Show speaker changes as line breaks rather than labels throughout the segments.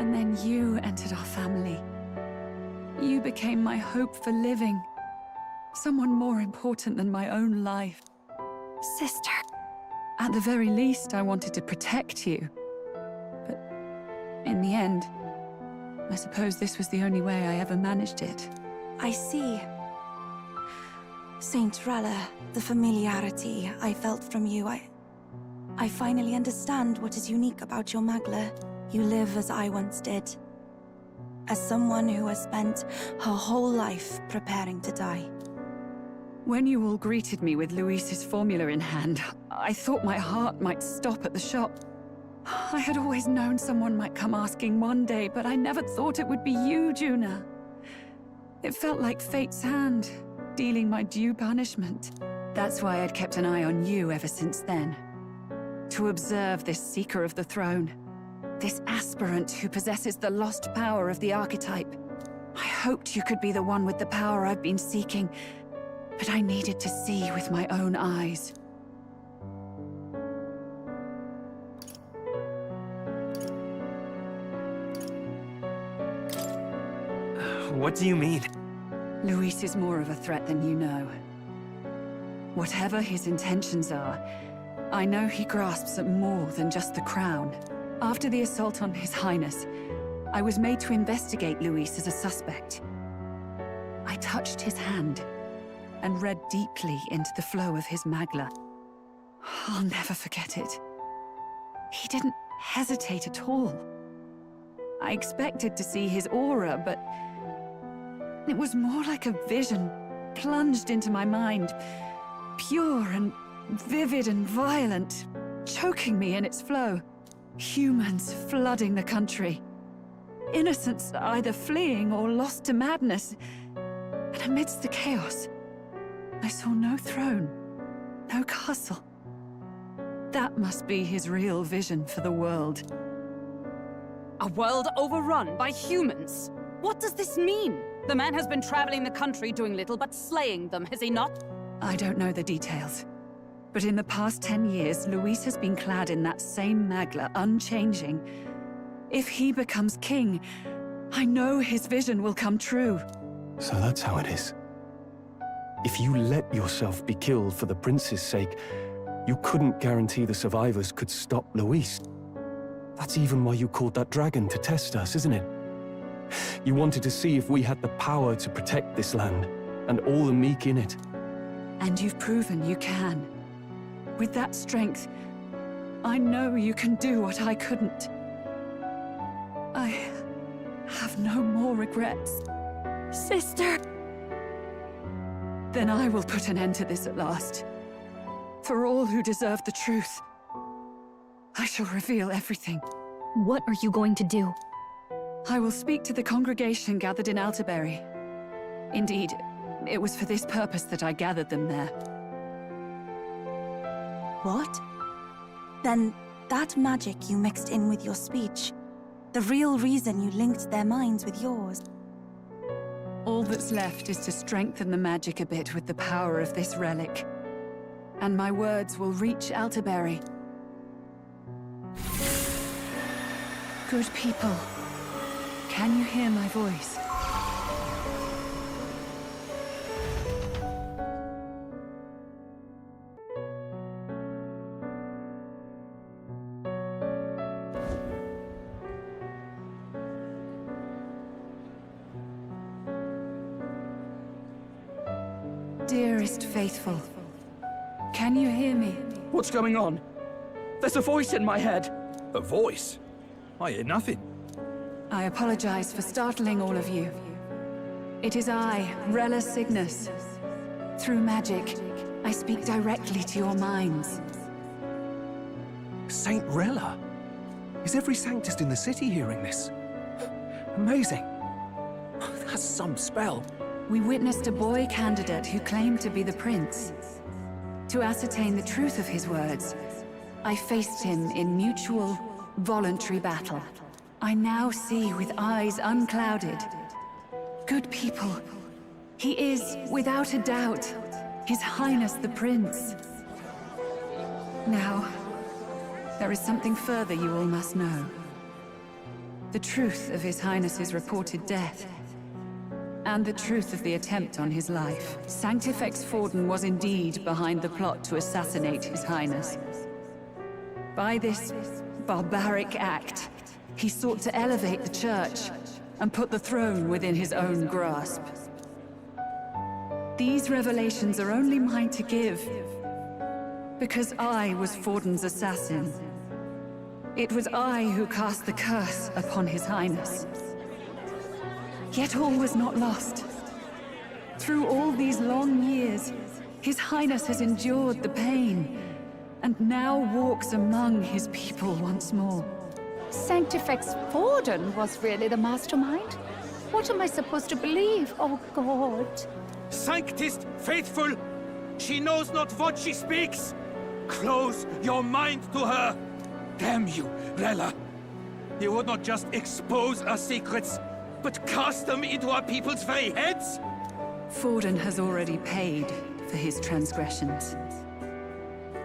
And then you entered our family. You became my hope for living. Someone more important than my own life.
Sister.
At the very least, I wanted to protect you. But in the end, I suppose this was the only way I ever managed it.
I see. Saint Rella, the familiarity I felt from you, I finally understand what is unique about your Magla. You live as I once did. As someone who has spent her whole life preparing to die.
When you all greeted me with Luis's formula in hand, I thought my heart might stop at the shop. I had always known someone might come asking one day, but I never thought it would be you, Juna. It felt like fate's hand, dealing my due punishment. That's why I'd kept an eye on you ever since then. To observe this seeker of the throne. This aspirant who possesses the lost power of the archetype. I hoped you could be the one with the power I've been seeking, but I needed to see with my own eyes.
What do you mean?
Luis is more of a threat than you know. Whatever his intentions are, I know he grasps at more than just the crown. After the assault on His Highness, I was made to investigate Luis as a suspect. I touched his hand and read deeply into the flow of his Magla. I'll never forget it. He didn't hesitate at all. I expected to see his aura, but it was more like a vision plunged into my mind, pure and vivid and violent, choking me in its flow. Humans flooding the country. Innocents either fleeing or lost to madness. And amidst the chaos, I saw no throne, no castle. That must be his real vision for the world.
A world overrun by humans? What does this mean? The man has been traveling the country doing little but slaying them, has he not?
I don't know the details. But in the past 10 years, Luis has been clad in that same Magla, unchanging. If he becomes king, I know his vision will come true.
So that's how it is. If you let yourself be killed for the prince's sake, you couldn't guarantee the survivors could stop Luis. That's even why you called that dragon to test us, isn't it? You wanted to see if we had the power to protect this land, and all the meek in it.
And you've proven you can. With that strength, I know you can do what I couldn't. I have no more regrets.
Sister!
Then I will put an end to this at last. For all who deserve the truth, I shall reveal everything.
What are you going to do?
I will speak to the congregation gathered in Alterberry. Indeed, it was for this purpose that I gathered them there.
What? Then that magic you mixed in with your speech, the real reason you linked their minds with yours.
All that's left is to strengthen the magic a bit with the power of this relic. And my words will reach Alterberry. Good people, can you hear my voice? Dearest faithful, can you hear me?
What's going on? There's a voice in my head.
A voice? I hear nothing.
I apologize for startling all of you. It is I, Rella Cygnus. Through magic, I speak directly to your minds.
Saint Rella? Is every Sanctist in the city hearing this? Amazing. That's some spell.
We witnessed a boy candidate who claimed to be the prince. To ascertain the truth of his words, I faced him in mutual, voluntary battle. I now see with eyes unclouded. Good people, he is, without a doubt, His Highness the Prince. Now, there is something further you all must know. The truth of His Highness's reported death, and the truth of the attempt on his life. Sanctifex Forden was indeed behind the plot to assassinate His Highness. By this barbaric act, he sought to elevate the Church and put the throne within his own grasp. These revelations are only mine to give, because I was Forden's assassin. It was I who cast the curse upon His Highness. Yet all was not lost. Through all these long years, His Highness has endured the pain, and now walks among his people once more.
Sanctifex Forden was really the mastermind? What am I supposed to believe? Oh, God.
Sanctist faithful! She knows not what she speaks! Close your mind to her! Damn you, Rella! You would not just expose our secrets, but cast them into our people's very heads?
Forden has already paid for his transgressions.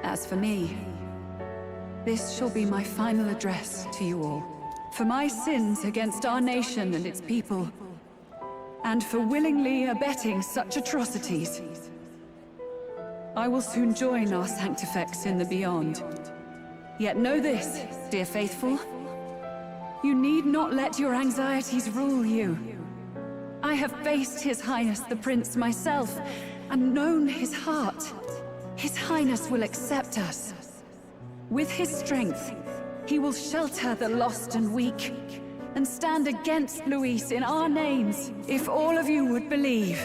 As for me, this shall be my final address to you all. For my sins against our nation and its people, and for willingly abetting such atrocities, I will soon join our Sanctifex in the beyond. Yet know this, dear faithful, you need not let your anxieties rule you. I have faced His Highness the Prince myself, and known his heart. His Highness will accept us. With his strength, he will shelter the lost and weak, and stand against Luis in our names. If all of you would believe,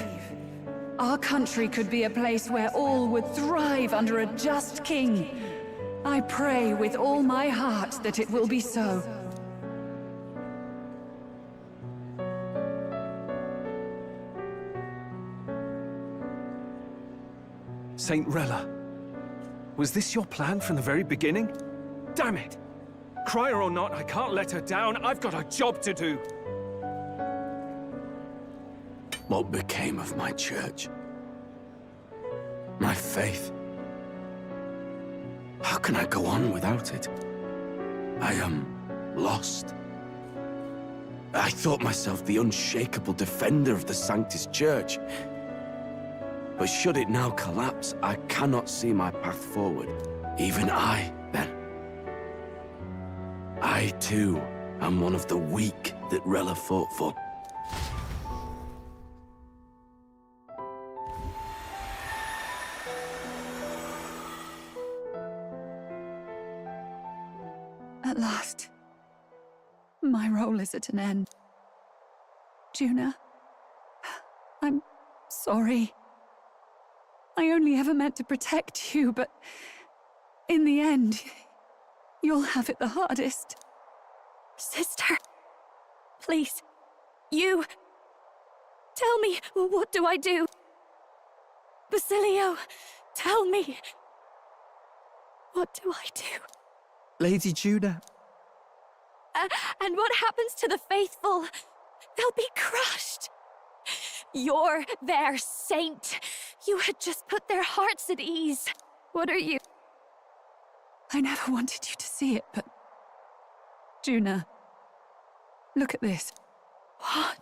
our country could be a place where all would thrive under a just king. I pray with all my heart that it will be so.
Saint Rella, was this your plan from the very beginning? Damn it! Cry her or not, I can't let her down. I've got a job to do.
What became of my church? My faith? How can I go on without it? I am lost. I thought myself the unshakable defender of the Sanctus Church. But should it now collapse, I cannot see my path forward. Even I, then. I, too, am one of the weak that Rella fought for.
At last, my role is at an end. Juna, I'm sorry. I only ever meant to protect you, but in the end, you'll have it the hardest.
Sister, please, you... Tell me, what do I do? Basilio, tell me. What do I do?
Lady Juna.
And what happens to the faithful? They'll be crushed. You're their saint. You had just put their hearts at ease. What are you?
I never wanted you to see it, but... Juna, look at this.
What?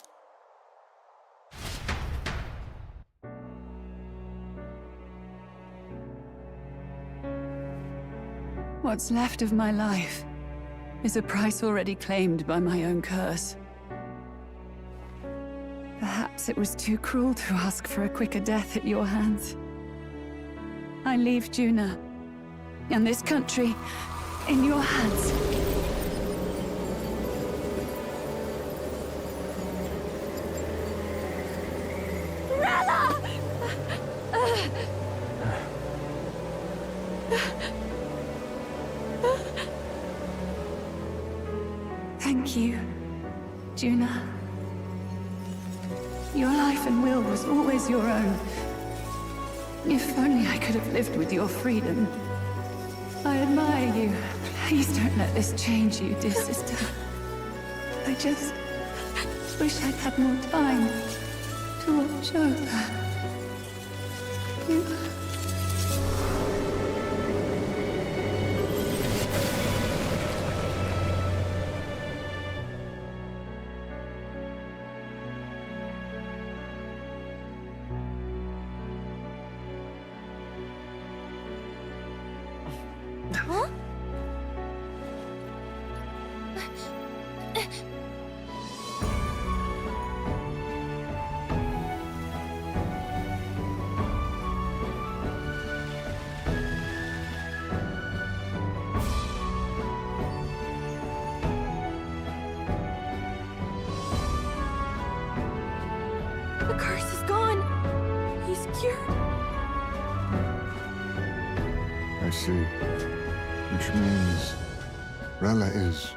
What's left of my life is a price already claimed by my own curse. Perhaps it was too cruel to ask for a quicker death at your hands. I leave Juna and this country in your hands.
Rella!
Thank you, Juna. Your life and will was always your own. If only I could have lived with your freedom. I admire you. Please don't let this change you, dear sister. I just wish I'd had more time to watch over you.
Huh? The curse is gone. He's cured.
I see. Which means Rella is...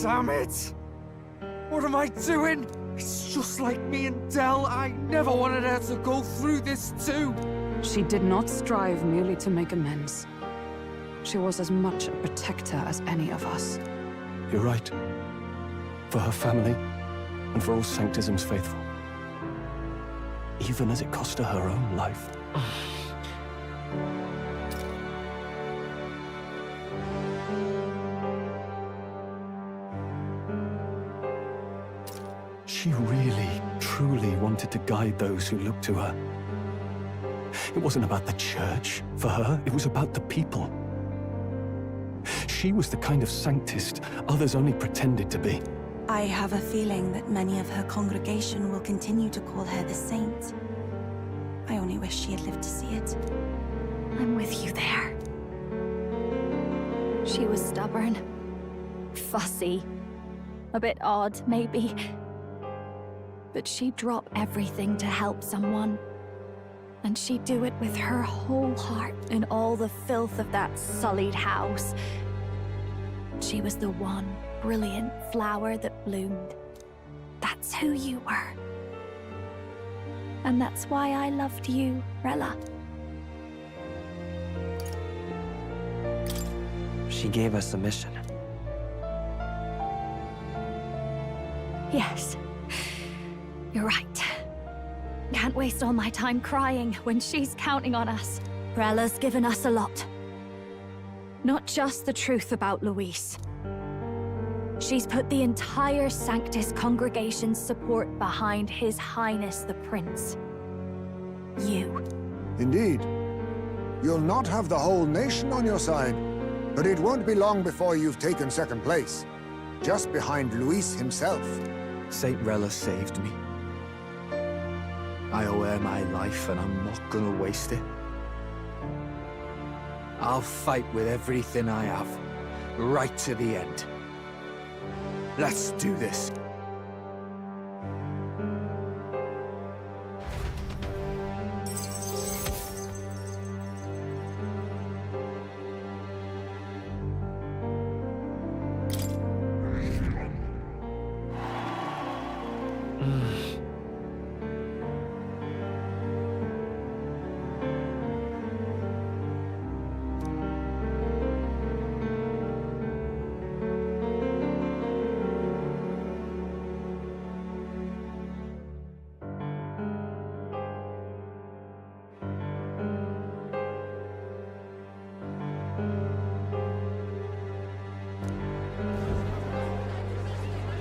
Damn it! What am I doing? It's just like me and Dell. I never wanted her to go through this too.
She did not strive merely to make amends. She was as much a protector as any of us.
You're right. For her family, and for all Sanctism's faithful. Even as it cost her her own life. She really, truly wanted to guide those who looked to her. It wasn't about the church, for her, it was about the people. She was the kind of Sanctist others only pretended to be.
I have a feeling that many of her congregation will continue to call her the saint. I only wish she had lived to see it.
I'm with you there. She was stubborn, fussy, a bit odd, maybe. But she'd drop everything to help someone. And she'd do it with her whole heart in all the filth of that sullied house. She was the one brilliant flower that bloomed. That's who you were. And that's why I loved you, Rella.
She gave us a mission.
Yes. You're right. Can't waste all my time crying when she's counting on us. Rella's given us a lot. Not just the truth about Luis. She's put the entire Sanctus congregation's support behind His Highness the Prince. You.
Indeed. You'll not have the whole nation on your side, but it won't be long before you've taken second place. Just behind Luis himself.
Saint Rella saved me. I owe her my life, and I'm not gonna waste it. I'll fight with everything I have, right to the end. Let's do this.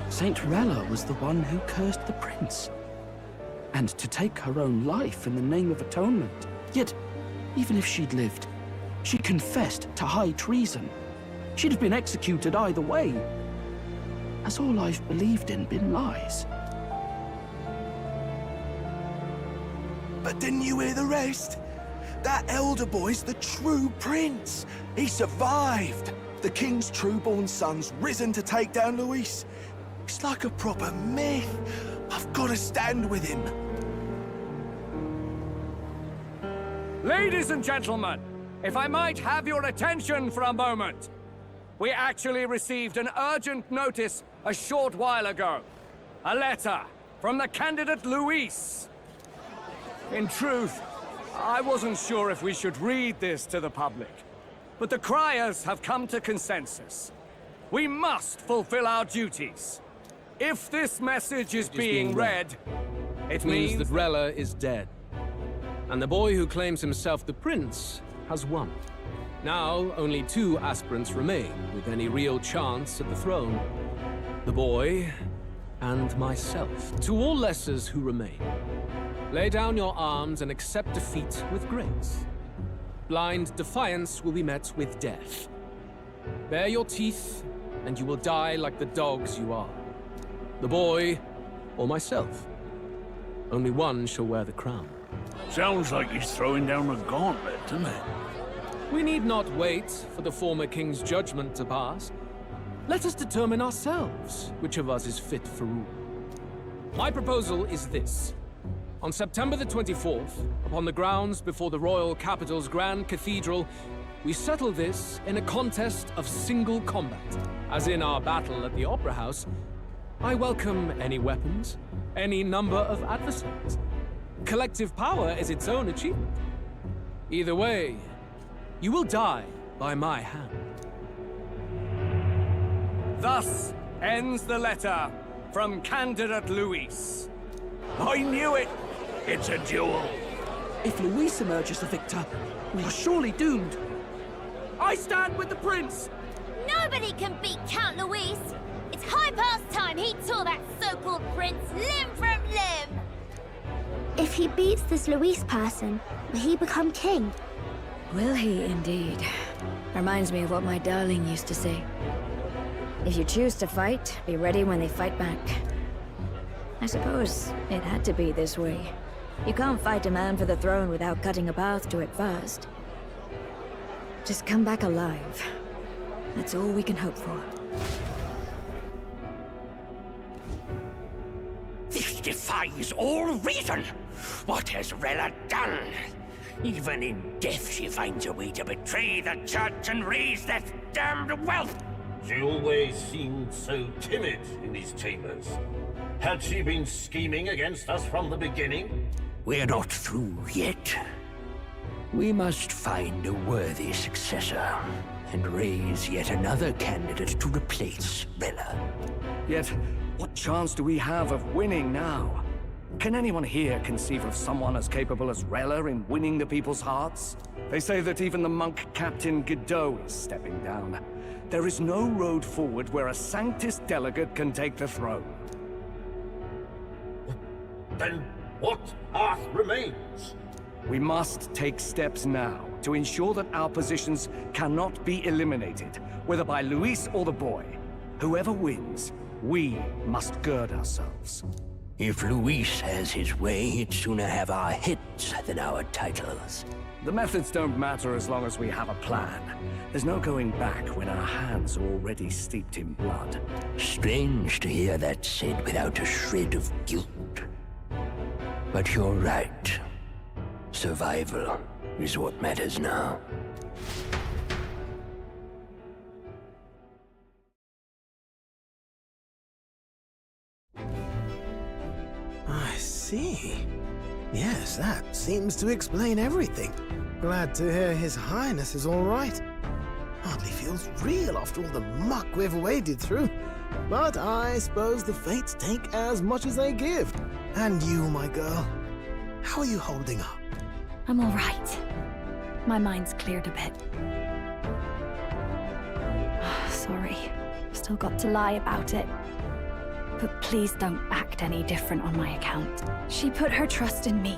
Saint Rella was the one who cursed the prince. And to take her own life in the name of atonement. Yet, even if she'd lived, she confessed to high treason. She'd have been executed either way. Has all I've believed in been lies?
But didn't you hear the rest? That elder boy's the true prince. He survived. The king's true-born son's risen to take down Luis. It's like a proper myth. I've got to stand with him.
Ladies and gentlemen, if I might have your attention for a moment. We actually received an urgent notice a short while ago. A letter from the candidate Luis. In truth, I wasn't sure if we should read this to the public. but the criers have come to consensus. We must fulfill our duties. If this message is being read, it means
that Rella is dead. And the boy who claims himself the prince has won. Now, only 2 aspirants remain with any real chance at the throne. The boy and myself. To all lessers who remain, lay down your arms and accept defeat with grace. Blind defiance will be met with death. Bare your teeth, and you will die like the dogs you are. The boy, or myself. Only one shall wear the crown.
Sounds like he's throwing down a gauntlet, doesn't it?
We need not wait for the former king's judgment to pass. Let us determine ourselves which of us is fit for rule. My proposal is this. On September the 24th, upon the grounds before the royal capital's grand cathedral, we settle this in a contest of single combat. As in our battle at the Opera House, I welcome any weapons, any number of adversaries. Collective power is its own achievement. Either way, you will die by my hand.
Thus ends the letter from candidate Luis.
I knew it! It's a duel.
If Luis emerges the victor, we are surely doomed.
I stand with the prince!
Nobody can beat Count Luis! It's high past time he tore that so-called prince limb from limb!
If he beats this Luis person, will he become king?
Will he indeed? Reminds me of what my darling used to say. If you choose to fight, be ready when they fight back. I suppose it had to be this way. You can't fight a man for the throne without cutting a path to it first. Just come back alive. That's all we can hope for.
This defies all reason! What has Rella done? Even in death she finds a way to betray the church and raise that damned wealth!
She always seemed so timid in these chambers. Had she been scheming against us from the beginning?
We're not through yet. We must find a worthy successor, and raise yet another candidate to replace Rella.
Yet, what chance do we have of winning now? Can anyone here conceive of someone as capable as Rella in winning the people's hearts? They say that even the monk Captain Godot is stepping down. There is no road forward where a Sanctus delegate can take the throne.
Then what path remains?
We must take steps now to ensure that our positions cannot be eliminated, whether by Luis or the boy. Whoever wins, we must gird ourselves.
If Luis has his way, he'd sooner have our hits than our titles.
The methods don't matter as long as we have a plan. There's no going back when our hands are already steeped in blood.
Strange to hear that said without a shred of guilt. But you're right. Survival is what matters now.
I see. Yes, that seems to explain everything. Glad to hear His Highness is all right. Hardly feels real after all the muck we've waded through. But I suppose the fates take as much as they give. And you, my girl, how are you holding up?
I'm all right. My mind's cleared a bit. Sorry. Still got to lie about it. But please don't act any different on my account. She put her trust in me.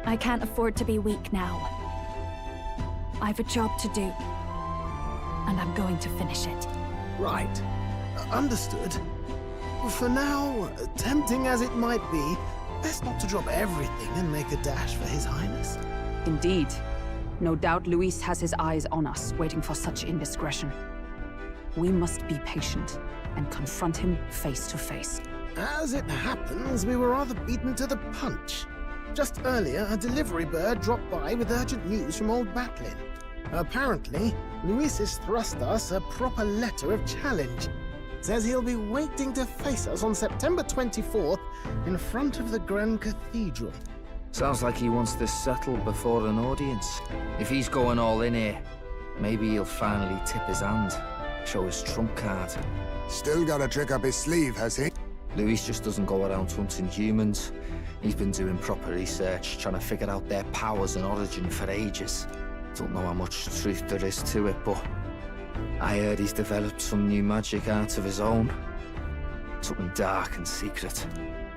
I can't afford to be weak now. I've a job to do. And I'm going to finish it.
Right. Understood. For now, tempting as it might be, best not to drop everything and make a dash for His Highness.
Indeed. No doubt Luis has his eyes on us, waiting for such indiscretion. We must be patient and confront him face to face.
As it happens, we were rather beaten to the punch. Just earlier, a delivery bird dropped by with urgent news from old Batlin. Apparently, Luis has thrust us a proper letter of challenge. Says he'll be waiting to face us on September 24th in front of the Grand Cathedral.
Sounds like he wants this settled before an audience. If he's going all in here, Maybe he'll finally tip his hand, show his trump card.
Still got a trick up his sleeve, has he?
Luis just doesn't go around hunting humans. He's been doing proper research, trying to figure out their powers and origin for ages. Don't know how much truth there is to it, but I heard he's developed some new magic art of his own. Something dark and secret.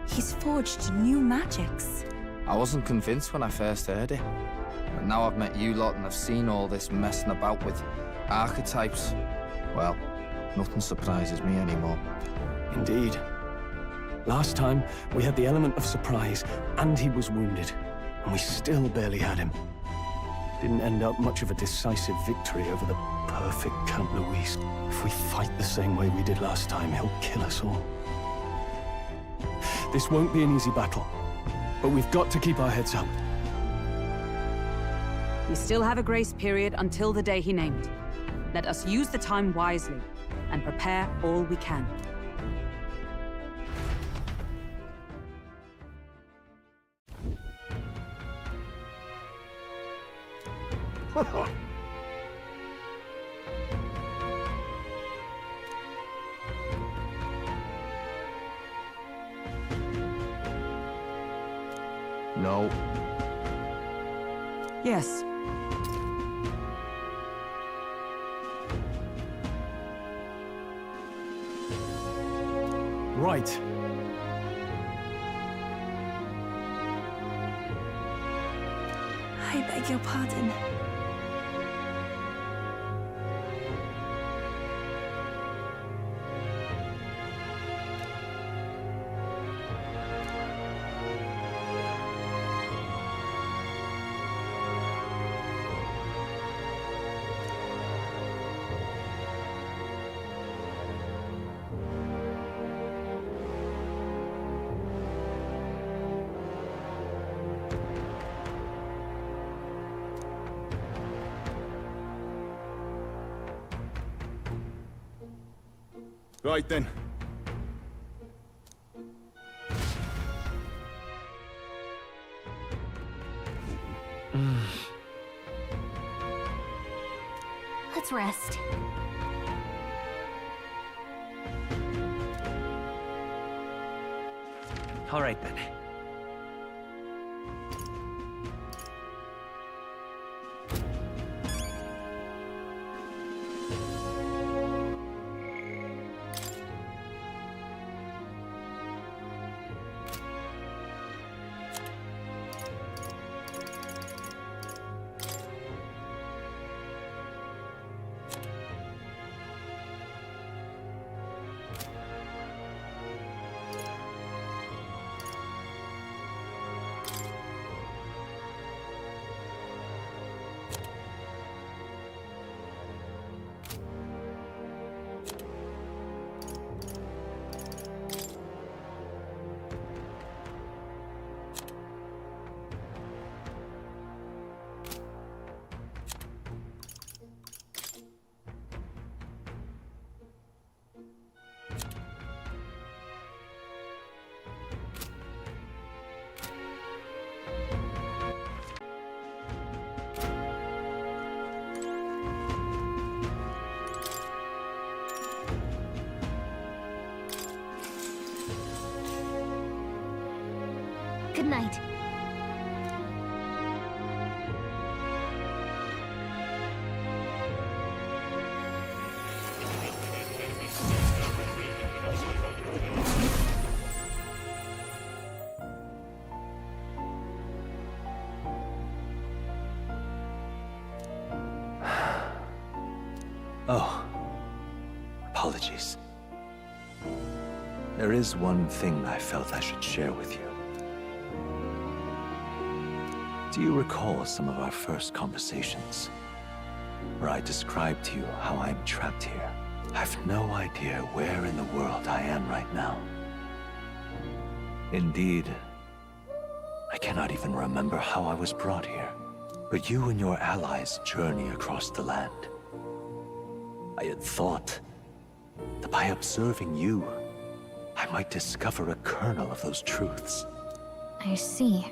He's forged new magics.
I wasn't convinced when I first heard it. But now I've met you lot and I've seen all this messing about with archetypes. Well, nothing surprises me anymore.
Indeed. Last time, we had the element of surprise, and he was wounded. And we still barely had him. Didn't end up much of a decisive victory over the perfect Count Luis. If we fight the same way we did last time, he'll kill us all. This won't be an easy battle, but we've got to keep our heads up.
We still have a grace period until the day he named. Let us use the time wisely and prepare all we can.
No.
Yes.
Right.
I beg your pardon.
Right then.
Let's rest.
All right then.
Good night.
Oh, apologies. There is one thing I felt I should share with you. Do you recall some of our first conversations, where I described to you how I'm trapped here? I've no idea where in the world I am right now. Indeed, I cannot even remember how I was brought here. But you and your allies journey across the land. I had thought that by observing you, I might discover a kernel of those truths.
I see.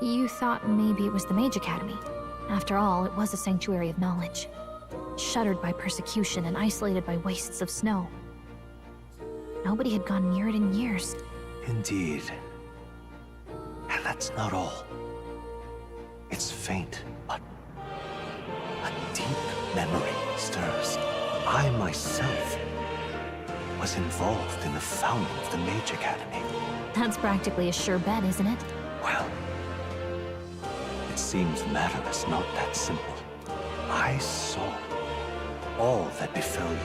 You thought maybe it was the Mage Academy? After all, it was a sanctuary of knowledge, shuttered by persecution and isolated by wastes of snow. Nobody had gone near it in years.
Indeed. And that's not all. It's faint, but a deep memory stirs. I myself was involved in the founding of the Mage Academy.
That's practically a sure bet, isn't it?
Well, it seems the matter is not that simple. I saw all that befell you.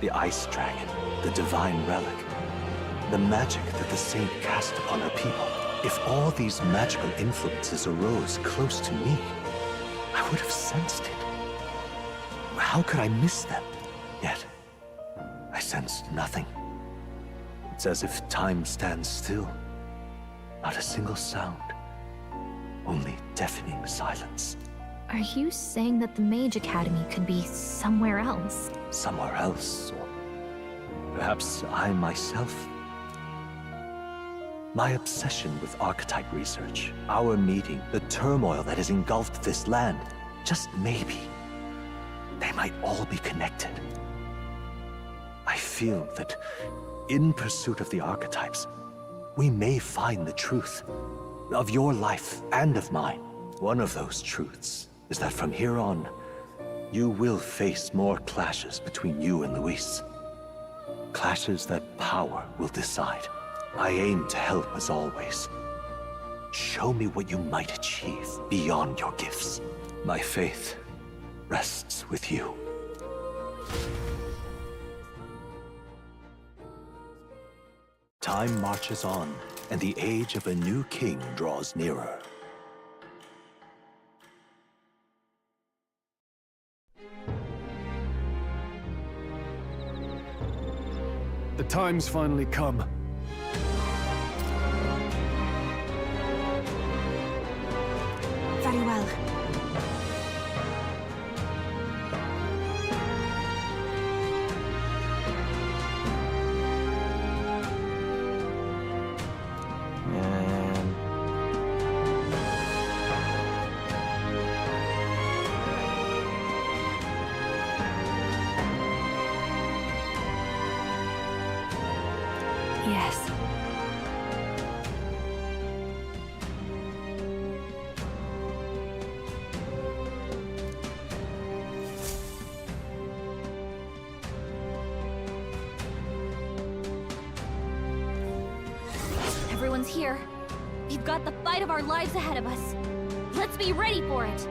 The Ice Dragon, the Divine Relic, the magic that the Saint cast upon her people. If all these magical influences arose close to me, I would have sensed it. How could I miss them? Yet, I sensed nothing. It's as if time stands still. Not a single sound. Only deafening silence.
Are you saying that the Mage Academy could be somewhere else?
Somewhere else, or perhaps I myself? My obsession with archetype research, our meeting, the turmoil that has engulfed this land, just maybe, they might all be connected. I feel that in pursuit of the archetypes, we may find the truth of your life and of mine. One of those truths is that from here on, you will face more clashes between you and Luis. Clashes that power will decide. I aim to help as always. Show me what you might achieve beyond your gifts. My faith rests with you. Time marches on, and the age of a new king draws nearer.
The time's finally come.
Very well.
Yes.
Everyone's here. We've got the fight of our lives ahead of us. Let's be ready for it.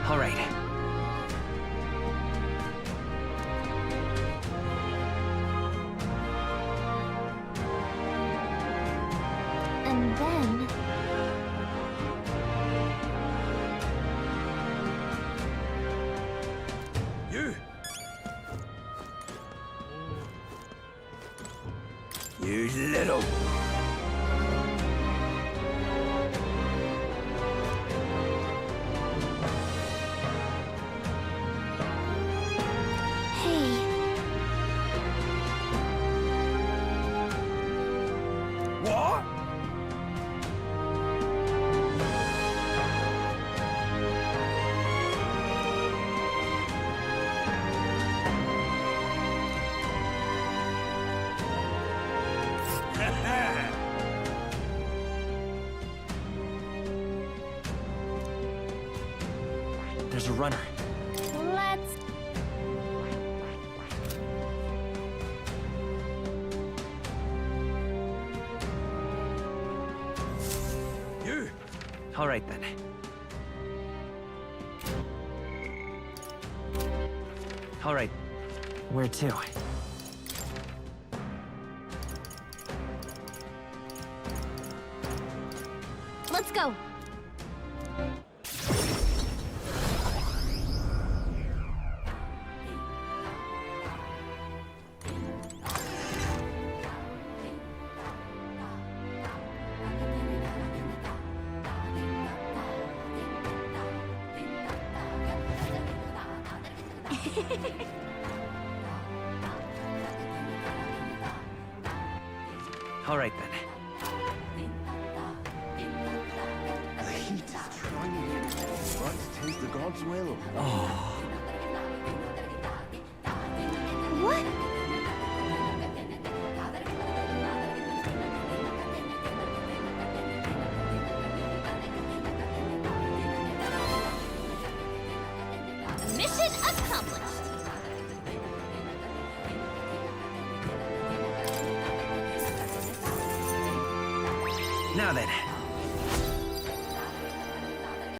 All right.
And then...
You little... What?
There's a runner.
Let's...
You!
All right, then. All right. Where to?
Let's go.
All right then.
The heat is trying, but 'tis the god's will.
Oh.
What?
Mission accomplished.
Now then,